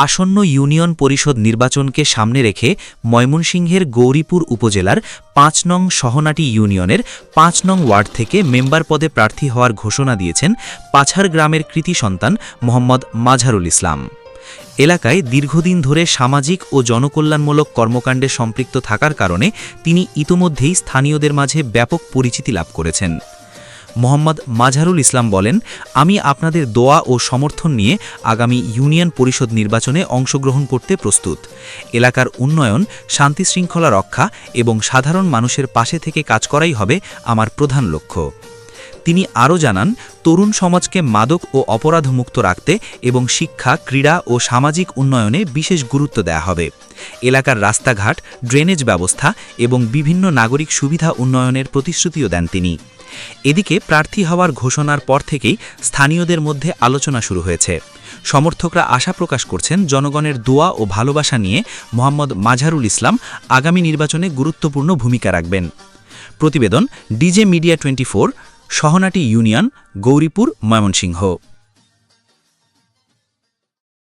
আসন্ন ইউনিয়ন পরিষদ নির্বাচনকে সামনে রেখে ময়মনসিংহের গৌরীপুর উপজেলার ৫ নং সহনাটি ইউনিয়নের ৫ নং ওয়ার্ড থেকে মেম্বার পদে প্রার্থী হওয়ার ঘোষণা দিয়েছেন পাছার গ্রামের কৃতি সন্তান মোহাম্মদ মাঝহারুল ইসলাম। এলাকায় দীর্ঘদিন ধরে সামাজিক ও জনকল্যাণমূলক কর্মকাণ্ডে সম্পৃক্ত থাকার কারণে তিনি ইতোমধ্যেই স্থানীয়দের মাঝে ব্যাপক পরিচিতি লাভ করেছেন। মোহাম্মদ মাঝহারুল ইসলাম বলেন, আমি আপনাদের দোয়া ও সমর্থন নিয়ে আগামী ইউনিয়ন পরিষদ নির্বাচনে অংশগ্রহণ করতে প্রস্তুত। এলাকার উন্নয়ন, শান্তিশৃঙ্খলা রক্ষা এবং সাধারণ মানুষের পাশে থেকে কাজ করাই হবে আমার প্রধান লক্ষ্য। তিনি আরও জানান, তরুণ সমাজকে মাদক ও অপরাধমুক্ত রাখতে এবং শিক্ষা, ক্রীড়া ও সামাজিক উন্নয়নে বিশেষ গুরুত্ব দেয়া হবে। এলাকার রাস্তাঘাট, ড্রেনেজ ব্যবস্থা এবং বিভিন্ন নাগরিক সুবিধা উন্নয়নের প্রতিশ্রুতিও দেন তিনি। এদিকে প্রার্থী হওয়ার ঘোষণার পর থেকেই স্থানীয়দের মধ্যে আলোচনা শুরু হয়েছে। সমর্থকরা আশা প্রকাশ করছেন, জনগণের দোয়া ও ভালোবাসা নিয়ে মোহাম্মদ মাঝহারুল ইসলাম আগামী নির্বাচনে গুরুত্বপূর্ণ ভূমিকা রাখবেন। প্রতিবেদন DJ media 24, Sahanati union, Gouripur, Mymensingh.